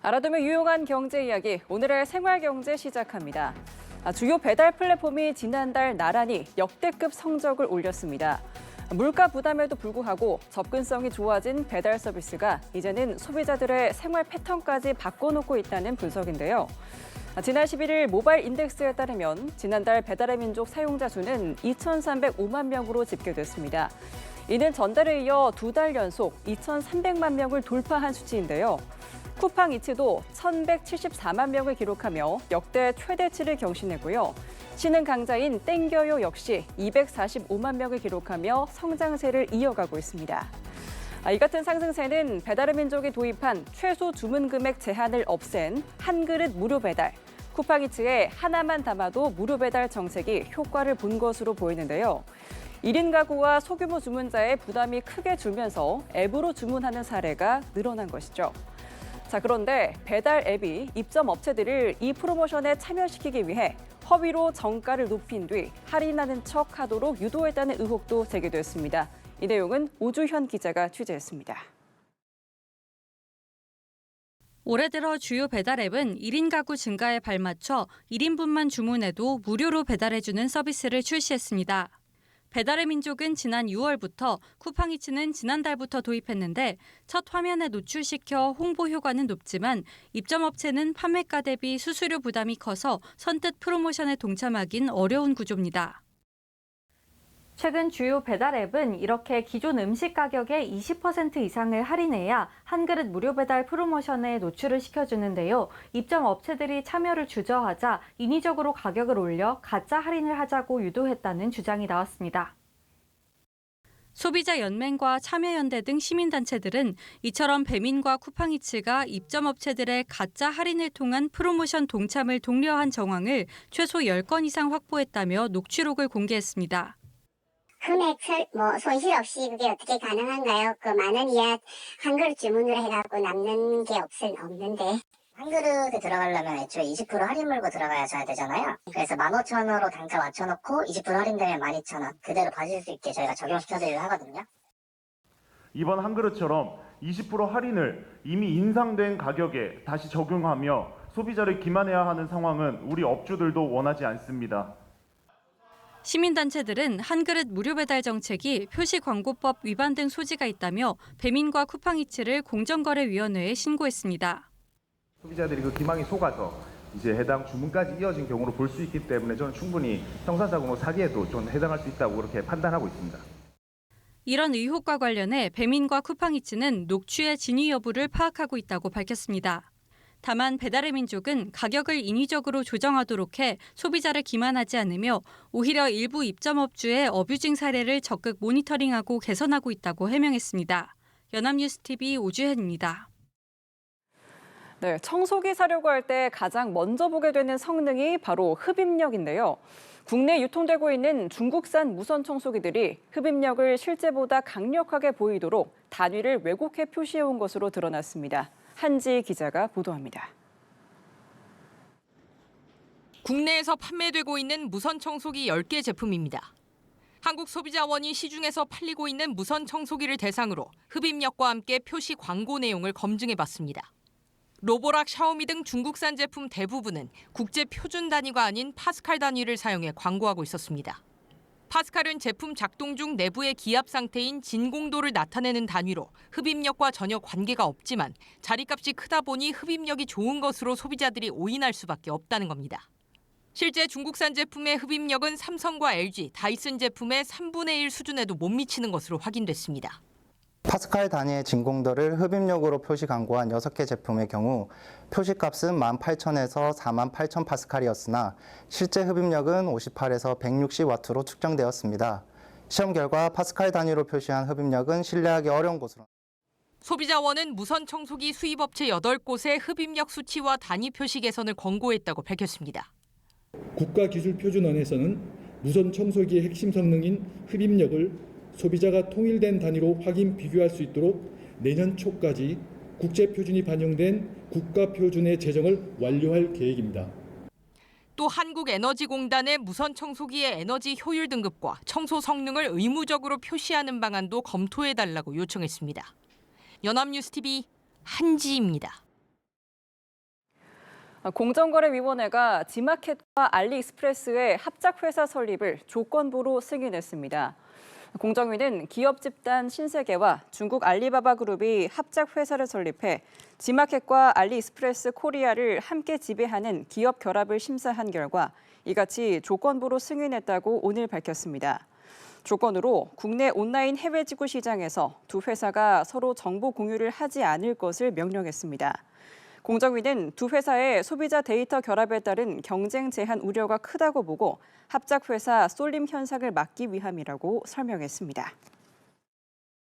알아두면 유용한 경제 이야기, 오늘의 생활경제 시작합니다. 주요 배달 플랫폼이 지난달 나란히 역대급 성적을 올렸습니다. 물가 부담에도 불구하고 접근성이 좋아진 배달 서비스가 이제는 소비자들의 생활 패턴까지 바꿔놓고 있다는 분석인데요. 지난 11일 모바일 인덱스에 따르면 지난달 배달의 민족 사용자 수는 2,305만 명으로 집계됐습니다. 이는 전달에 이어 2달 연속 2,300만 명을 돌파한 수치인데요. 쿠팡이츠도 1,174만 명을 기록하며 역대 최대치를 경신했고요. 신흥 강자인 땡겨요 역시 245만 명을 기록하며 성장세를 이어가고 있습니다. 이 같은 상승세는 배달의 민족이 도입한 최소 주문 금액 제한을 없앤 한 그릇 무료 배달, 쿠팡이츠의 하나만 담아도 무료 배달 정책이 효과를 본 것으로 보이는데요. 1인 가구와 소규모 주문자의 부담이 크게 줄면서 앱으로 주문하는 사례가 늘어난 것이죠. 그런데 배달 앱이 입점 업체들을 이 프로모션에 참여시키기 위해 허위로 정가를 높인 뒤 할인하는 척 하도록 유도했다는 의혹도 제기됐습니다. 이 내용은 오주현 기자가 취재했습니다. 올해 들어 주요 배달 앱은 1인 가구 증가에 발맞춰 1인분만 주문해도 무료로 배달해주는 서비스를 출시했습니다. 배달의 민족은 지난 6월부터, 쿠팡이츠는 지난달부터 도입했는데 첫 화면에 노출시켜 홍보 효과는 높지만 입점업체는 판매가 대비 수수료 부담이 커서 선뜻 프로모션에 동참하긴 어려운 구조입니다. 최근 주요 배달 앱은 이렇게 기존 음식 가격의 20% 이상을 할인해야 한 그릇 무료 배달 프로모션에 노출을 시켜주는데요. 입점 업체들이 참여를 주저하자 인위적으로 가격을 올려 가짜 할인을 하자고 유도했다는 주장이 나왔습니다. 소비자연맹과 참여연대 등 시민단체들은 이처럼 배민과 쿠팡이츠가 입점 업체들의 가짜 할인을 통한 프로모션 동참을 독려한 정황을 최소 10건 이상 확보했다며 녹취록을 공개했습니다. 금액 손실 없이 그게 어떻게 가능한가요? 그 만 원 이하 한 그릇 주문을 해갖고 남는 게 없는데. 한 그릇에 들어가려면 애초에 20% 할인 물고 들어가야 되잖아요. 그래서 15,000원으로 단가 맞춰놓고 20% 할인되면 12,000원. 그대로 봐줄 수 있게 저희가 적용시켜드리려 하거든요. 이번 한 그릇처럼 20% 할인을 이미 인상된 가격에 다시 적용하며 소비자를 기만해야 하는 상황은 우리 업주들도 원하지 않습니다. 시민단체들은 한 그릇 무료 배달 정책이 표시광고법 위반 등 소지가 있다며 배민과 쿠팡이츠를 공정거래위원회에 신고했습니다. 소비자들이 그 기망이 속아서 이제 해당 주문까지 이어진 경우로 볼 수 있기 때문에 저는 충분히 형사사고 사기에도 좀 해당할 수 있다고 그렇게 판단하고 있습니다. 이런 의혹과 관련해 배민과 쿠팡이츠는 녹취의 진위 여부를 파악하고 있다고 밝혔습니다. 다만 배달의 민족은 가격을 인위적으로 조정하도록 해 소비자를 기만하지 않으며 오히려 일부 입점업주의 어뷰징 사례를 적극 모니터링하고 개선하고 있다고 해명했습니다. 연합뉴스TV 오주현입니다. 네, 청소기 사려고 할 때 가장 먼저 보게 되는 성능이 바로 흡입력인데요. 국내에 유통되고 있는 중국산 무선 청소기들이 흡입력을 실제보다 강력하게 보이도록 단위를 왜곡해 표시해온 것으로 드러났습니다. 한지 기자가 보도합니다. 국내에서 판매되고 있는 무선 청소기 10개 제품입니다. 한국소비자원이 시중에서 팔리고 있는 무선 청소기를 대상으로 흡입력과 함께 표시 광고 내용을 검증해봤습니다. 로보락, 샤오미 등 중국산 제품 대부분은 국제 표준 단위가 아닌 파스칼 단위를 사용해 광고하고 있었습니다. 파스칼은 제품 작동 중 내부의 기압 상태인 진공도를 나타내는 단위로 흡입력과 전혀 관계가 없지만 자리값이 크다 보니 흡입력이 좋은 것으로 소비자들이 오인할 수밖에 없다는 겁니다. 실제 중국산 제품의 흡입력은 삼성과 LG, 다이슨 제품의 3분의 1 수준에도 못 미치는 것으로 확인됐습니다. 파스칼 단위의 진공도를 흡입력으로 표시 광고한 6개 제품의 경우 표시값은 18,000에서 48,000 파스칼이었으나 실제 흡입력은 58에서 160와트로 측정되었습니다. 시험 결과 파스칼 단위로 표시한 흡입력은 신뢰하기 어려운 것으로. 소비자원은 무선 청소기 수입업체 8곳의 흡입력 수치와 단위 표시 개선을 권고했다고 밝혔습니다. 국가기술표준원에서는 무선 청소기의 핵심 성능인 흡입력을 소비자가 통일된 단위로 확인 비교할 수 있도록 내년 초까지 국제표준이 반영된 국가표준의 제정을 완료할 계획입니다. 또 한국에너지공단의 무선 청소기의 에너지 효율 등급과 청소 성능을 의무적으로 표시하는 방안도 검토해달라고 요청했습니다. 연합뉴스TV 한지입니다. 공정거래위원회가 지마켓과 알리익스프레스의 합작회사 설립을 조건부로 승인했습니다. 공정위는 기업 집단 신세계와 중국 알리바바 그룹이 합작회사를 설립해 지마켓과 알리익스프레스 코리아를 함께 지배하는 기업 결합을 심사한 결과 이같이 조건부로 승인했다고 오늘 밝혔습니다. 조건으로 국내 온라인 해외 지구 시장에서 두 회사가 서로 정보 공유를 하지 않을 것을 명령했습니다. 공정위는 두 회사의 소비자 데이터 결합에 따른 경쟁 제한 우려가 크다고 보고 합작회사 쏠림 현상을 막기 위함이라고 설명했습니다.